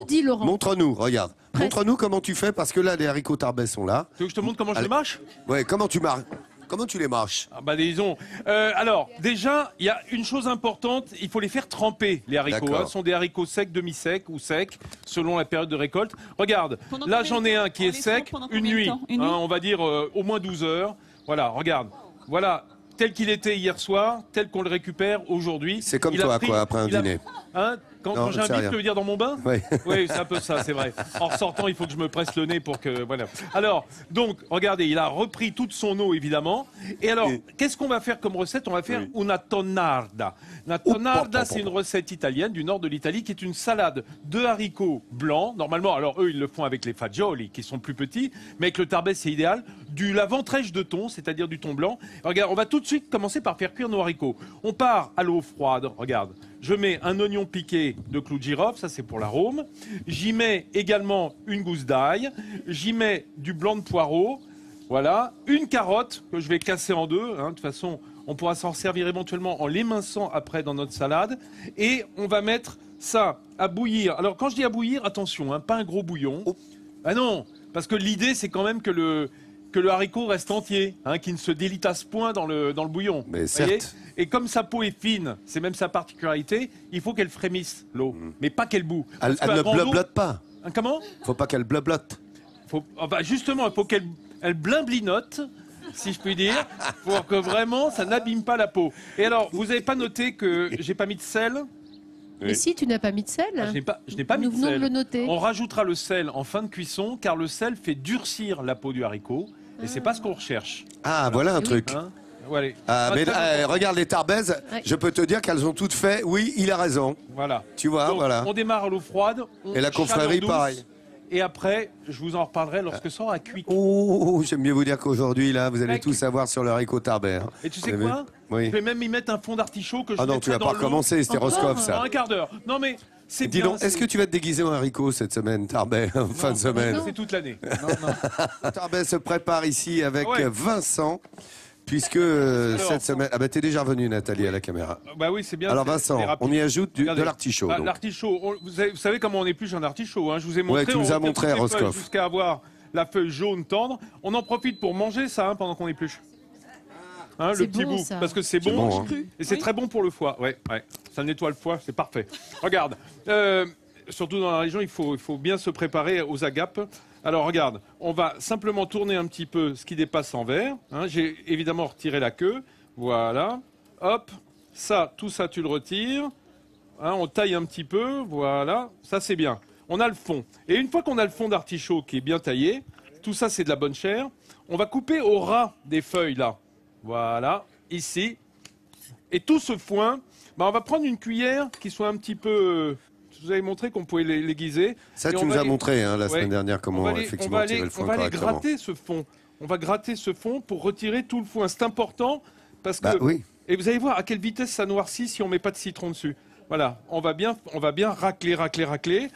Dis, Laurent. Montre-nous, regarde. Presque. Montre-nous comment tu fais, parce que là, les haricots tarbais sont là. Tu veux que je te montre comment je Allez. les mâche? Ouais, comment tu marches? Comment tu les mâches? Ah bah disons. Alors, déjà, il y a une chose importante, il faut les faire tremper, les haricots. D'accord. Ce sont des haricots secs, demi-secs ou secs, selon la période de récolte. Regarde, Pendant là combien j'en de ai temps un qui on est les sec, trempe pendant une combien de nuit. temps Une nuit On va dire au moins 12 heures. Voilà, regarde. Voilà, tel qu'il était hier soir, tel qu'on le récupère aujourd'hui. C'est comme Il a toi, pris- quoi, après un il a- dîner. Hein, Non, quand j'ai un c'est bif, rien. tu veux dire dans mon bain? Ouais. Oui, c'est un peu ça, c'est vrai. En ressortant, il faut que je me presse le nez pour que... Voilà. Alors, donc, regardez, il a repris toute son eau, évidemment. Et alors, qu'est-ce qu'on va faire comme recette? On va faire una tonarda. Una tonarda, c'est une recette italienne du nord de l'Italie qui est une salade de haricots blancs. Normalement, alors eux, ils le font avec les fagioli, qui sont plus petits. Mais avec le tarbès, c'est idéal. La ventrèche de thon, c'est-à-dire du thon blanc. Regarde, on va tout de suite commencer par faire cuire nos haricots. On part à l'eau froide, regarde. Je mets un oignon piqué de clou de girofle, ça c'est pour l'arôme. J'y mets également une gousse d'ail. J'y mets du blanc de poireau. Voilà. Une carotte que je vais casser en deux. Hein. De toute façon, on pourra s'en servir éventuellement en l'éminçant après dans notre salade. Et on va mettre ça à bouillir. Alors quand je dis à bouillir, attention, hein, pas un gros bouillon. Ah non, parce que l'idée c'est quand même que le haricot reste entier, hein, qu'il ne se délitasse point dans le bouillon. Mais Voyez. certes. Et comme sa peau est fine, c'est même sa particularité, il faut qu'elle frémisse, l'eau, mais pas qu'elle boue. Elle, Parce elle qu'à ne grande eau- blablote pas. Hein, comment? Faut pas qu'elle blablote. Justement, il faut qu'elle blimblinote, si je puis dire, pour que vraiment ça n'abîme pas la peau. Et alors, vous n'avez pas noté que j'ai pas mis de sel? Mais si, tu n'as pas mis de sel. Je n'ai pas mis Nous de venons de sel. le noter. On rajoutera le sel en fin de cuisson, car le sel fait durcir la peau du haricot, et c'est pas ce qu'on recherche. Ah, voilà un Oui. truc. Hein. Voilà. Ah, mais Très bon. regarde les tarbaises, Ouais. je peux te dire qu'elles ont toutes fait. Oui, il a raison. Voilà. Tu vois, Donc, voilà. on démarre à l'eau froide. Et la confrérie, chaleur douce, pareil. Et après, je vous en reparlerai lorsque ça aura cuit. Oh, j'aime mieux vous dire qu'aujourd'hui, là, vous allez Mec. tout savoir sur le haricot tarbais. hein. Et tu sais Vous avez- quoi? Oui. Je vais même y mettre un fond d'artichaut que je Ah non, mettrai tu vas dans pas l'eau recommencer, c'était Encore Roscoff, dans ça. un quart d'heure. Non mais c'est Dis bien. donc, est-ce que tu vas te déguiser en haricot cette semaine, Tarbais, en fin de semaine? C'est toute l'année. Tarbais se prépare ici avec Ouais. Vincent, puisque cette semaine... Ah ben, t'es déjà venu, Nathalie, à la caméra. Bah oui, c'est bien. Alors c'est Vincent, rapide. on y ajoute de Regardez. l'artichaut. Ah, donc. l'artichaut, vous savez comment on épluche un artichaut, hein. Je vous ai montré. tu nous on as retire montré, toutes les feuilles Roscoff. jusqu'à avoir la feuille jaune tendre. On en profite pour manger ça, hein, pendant qu'on épluche. Hein, le C'est petit bon, bout, ça. parce que c'est C'est bon, bon, hein. et c'est très bon pour le foie. Ouais, ouais. Ça nettoie le foie, c'est parfait. Regarde, surtout dans la région, il faut bien se préparer aux agapes. Alors regarde, on va simplement tourner un petit peu ce qui dépasse en verre. Hein. J'ai évidemment retiré la queue. Voilà. Hop. Ça, tout ça, tu le retires. Hein, on taille un petit peu. Voilà. Ça, c'est bien. On a le fond. Et une fois qu'on a le fond d'artichaut qui est bien taillé, tout ça, c'est de la bonne chair. On va couper au ras des feuilles, là. Voilà. Ici. Et tout ce foin, bah, on va prendre une cuillère qui soit un petit peu... je vous avais montré qu'on pouvait l'aiguiser. Ça, Et tu on nous va as les- montré la Ouais. semaine dernière On comment va aller- effectivement on va tirer aller- le foin on va aller correctement. gratter ce fond. On va gratter ce fond pour retirer tout le foin. C'est important parce que... Bah oui. Et vous allez voir à quelle vitesse ça noircit si on met pas de citron dessus. Voilà, on va bien racler.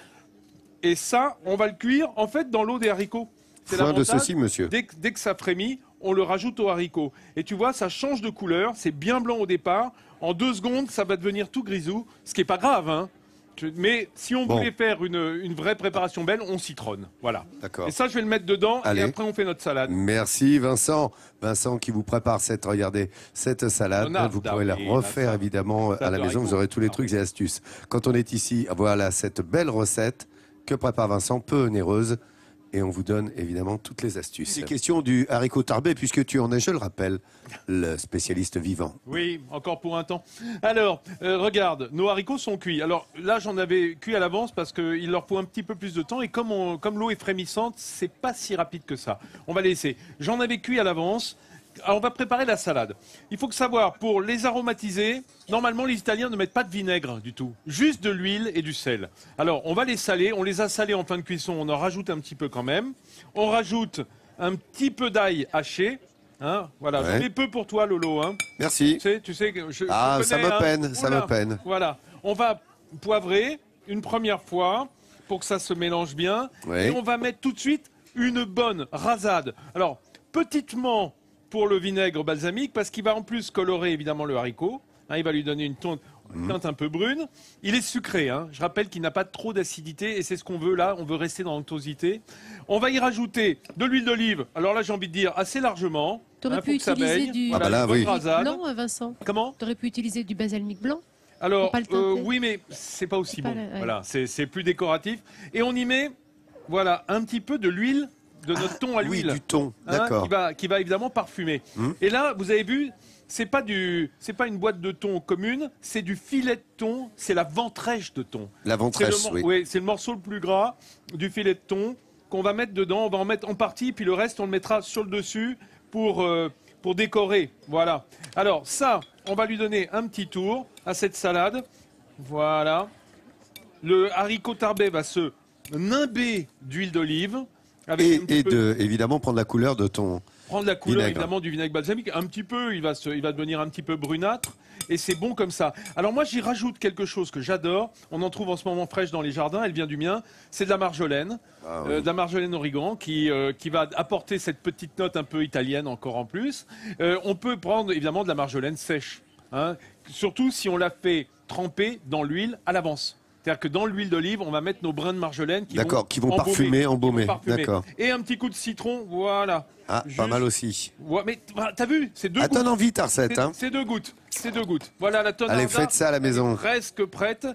Et ça, on va le cuire en fait dans l'eau des haricots. C'est Foin de l'avantage. ceci, monsieur. Dès que ça frémit, on le rajoute aux haricots. Et tu vois, ça change de couleur. C'est bien blanc au départ. En 2 secondes, ça va devenir tout grisou. Ce qui est pas grave, hein. Mais si on Bon. voulait faire une vraie préparation belle, on citronne. Voilà. D'accord. Et ça, je vais le mettre dedans. Allez. Et après, on fait notre salade. Merci Vincent. Vincent qui vous prépare regardez, cette salade. Leonardo, Vous pourrez la oui, refaire ça. évidemment à la Salade de maison. Vous haricots. aurez tous les trucs et astuces. Quand on est ici, voilà cette belle recette que prépare Vincent, peu onéreuse. Et on vous donne évidemment toutes les astuces. C'est question du haricot tarbais puisque tu en es, je le rappelle, le spécialiste vivant. Oui, encore pour un temps. Alors, regarde, nos haricots sont cuits. Alors là, j'en avais cuit à l'avance parce qu'il leur faut un petit peu plus de temps. Et comme l'eau est frémissante, c'est pas si rapide que ça. On va laisser. J'en avais cuit à l'avance. Alors, on va préparer la salade. Il faut que savoir, pour les aromatiser, normalement, les Italiens ne mettent pas de vinaigre du tout. Juste de l'huile et du sel. Alors, on va les saler. On les a salés en fin de cuisson. On en rajoute un petit peu quand même. On rajoute un petit peu d'ail haché. Hein, voilà, Ouais. j'en ai peu pour toi, Lolo. Hein. Merci. Tu sais que je Ah, connais, ça me hein. peine, ça Oula. me peine. Voilà, on va poivrer une première fois pour que ça se mélange bien. Oui. Et on va mettre tout de suite une bonne rasade. Alors, petitement pour le vinaigre balsamique, parce qu'il va en plus colorer évidemment le haricot. Hein, il va lui donner une tonne. teinte un peu brune. Il est sucré, hein. Je rappelle qu'il n'a pas trop d'acidité et c'est ce qu'on veut là. On veut rester dans l'onctuosité. On va y rajouter de l'huile d'olive. Alors là, j'ai envie de dire assez largement. Tu aurais Hein, pu faut que ça utiliser baigne. du Voilà, Ah bah là, une bonne oui. rasade. blanc, Vincent. Comment? Tu aurais pu utiliser du balsamique blanc. Alors, Faut pas le teinter. oui, mais c'est pas aussi C'est pas bon. la- ouais. Voilà, c'est plus décoratif. Et on y met, voilà, un petit peu de l'huile, de notre thon à Oui, l'huile. du thon, Hein, d'accord. qui va évidemment parfumer. Et là, vous avez vu, c'est pas une boîte de thon commune, c'est du filet de thon, c'est la ventrèche de thon. La ventrèche, C'est oui. ouais, c'est le morceau le plus gras du filet de thon qu'on va mettre dedans. On va en mettre en partie, puis le reste, on le mettra sur le dessus pour décorer. Voilà. Alors ça, on va lui donner un petit tour à cette salade. Voilà. Le haricot tarbais va se nimber d'huile d'olive. avec un petit Et peu- évidemment, prendre la couleur de ton... prendre la couleur Vinaigre. évidemment du vinaigre balsamique, un petit peu, il va devenir un petit peu brunâtre et c'est bon comme ça. Alors moi j'y rajoute quelque chose que j'adore, on en trouve en ce moment fraîche dans les jardins, elle vient du mien, c'est de la marjolaine, de la marjolaine origan qui va apporter cette petite note un peu italienne encore en plus. On peut prendre évidemment de la marjolaine sèche, hein, surtout si on la fait tremper dans l'huile à l'avance. C'est-à-dire que dans l'huile d'olive, on va mettre nos brins de marjolaine qui vont parfumer, embaumer. D'accord. Et un petit coup de citron, voilà. Ah, pas Juste- mal aussi. Ouais, mais t'as vu, c'est deux Ah, gouttes. donne envie ta recette, hein. C'est deux gouttes. C'est deux gouttes. Voilà la tonne. Allez, faites ça à la maison. Presque prête.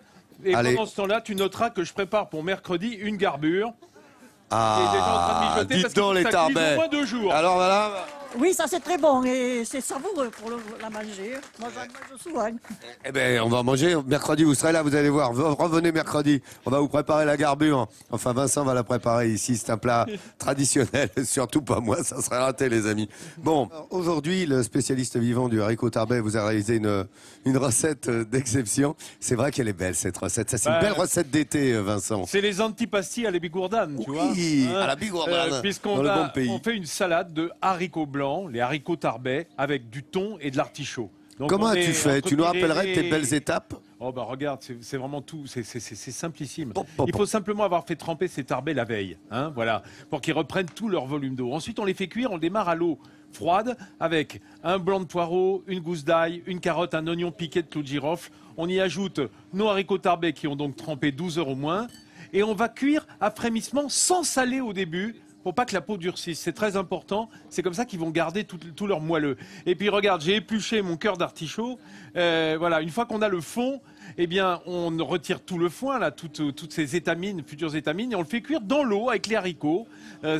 Et Allez. pendant ce temps-là, tu noteras que je prépare pour mercredi une garbure. Qui est déjà en train de Ah, mijoter dites parce qu'il faut donc que les ça cuise tarbets. au moins 2 jours. Alors voilà. Oui, ça c'est très bon et c'est savoureux pour la manger. Moi j'en mange souvent. Eh bien, on va manger. Mercredi, vous serez là, vous allez voir. Revenez mercredi. On va vous préparer la garbure. Enfin, Vincent va la préparer ici. C'est un plat traditionnel. Surtout pas moi, ça serait raté, les amis. Bon, aujourd'hui, le spécialiste vivant du haricot tarbais vous a réalisé une recette d'exception. C'est vrai qu'elle est belle, cette recette. Ça, c'est une Bah, belle recette d'été, Vincent. C'est les antipastilles à la bigourdane, tu vois. Oui, Hein, à la bigourdane, puisqu'on dans le bon pays. on fait une salade de haricots blancs, les haricots tarbais, avec du thon et de l'artichaut. Donc, Comment on est as-tu fait entre Tu nous Pyrénées rappellerais tes belles étapes? Oh bah regarde, c'est vraiment tout, c'est simplissime. Pop, pop, Il faut simplement avoir fait tremper ces tarbais la veille, hein, voilà, pour qu'ils reprennent tout leur volume d'eau. Ensuite, on les fait cuire, on démarre à l'eau froide avec un blanc de poireau, une gousse d'ail, une carotte, un oignon piqué de clous de girofle. On y ajoute nos haricots tarbais qui ont donc trempé 12 heures au moins. Et on va cuire à frémissement sans saler au début pour pas que la peau durcisse. C'est très important. C'est comme ça qu'ils vont garder tout leur moelleux. Et puis regarde, j'ai épluché mon cœur d'artichaut. Voilà, une fois qu'on a le fond, eh bien, on retire tout le foin, là, toutes ces étamines, futures étamines, et on le fait cuire dans l'eau avec les haricots,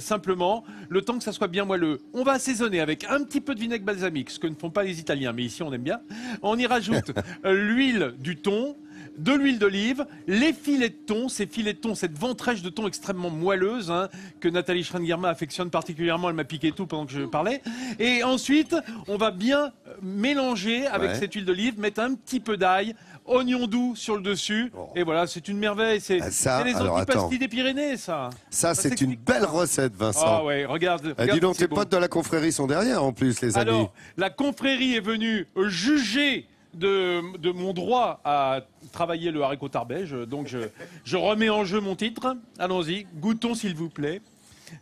simplement, le temps que ça soit bien moelleux. On va assaisonner avec un petit peu de vinaigre balsamique, ce que ne font pas les Italiens, mais ici on aime bien. On y rajoute l'huile du thon, de l'huile d'olive, les filets de thon, ces filets de thon, cette ventrèche de thon extrêmement moelleuse, hein, que Nathalie Schrein-Guillermin affectionne particulièrement, elle m'a piqué tout pendant que je parlais. Et ensuite, on va bien mélanger avec Ouais. cette huile d'olive, mettre un petit peu d'ail, oignon doux sur le dessus, et voilà, c'est une merveille. C'est Ah, ça, c'est les alors, antipastilles attends. des Pyrénées, ça. Ça, c'est une s'explique belle pas. recette, Vincent. Ah ouais, regarde. Dis regarde donc, c'est tes beau. potes de la confrérie sont derrière, en plus, les amis. Alors, la confrérie est venue juger de mon droit à travailler le haricot tarbais. Donc, je remets en jeu mon titre. Allons-y, goûtons s'il vous plaît.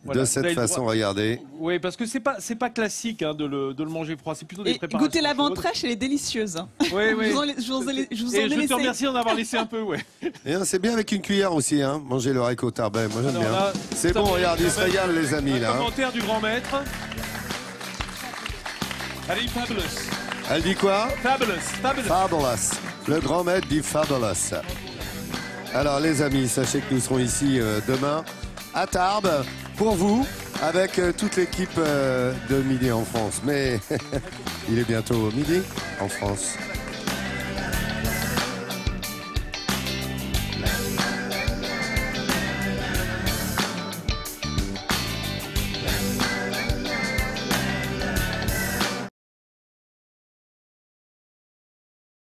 Voilà, De vous cette avez le façon, droit. regardez. Oui, parce que c'est pas classique hein, de le manger froid. C'est plutôt des Et préparations goûter la chaudes. ventrèche, elle est délicieuse. hein. Oui, oui. Je vous en ai- je vous en ai- je vous en Et ai je te laissé. remercie d'en avoir laissé un peu, ouais. Et hein, c'est bien avec une cuillère aussi, hein, manger le haricot tarbais. Moi, j'aime Alors bien. là, C'est ça bon, me- regarde, ils se régalent, les amis, Un là. hein. commentaire du grand maître. Allez, fabulous. Elle dit quoi? Fabulous, fabulous. Fabulous. Le grand maître dit fabulous. Alors, les amis, sachez que nous serons ici demain à Tarbes pour vous avec toute l'équipe de Midi en France. Mais il est bientôt midi en France.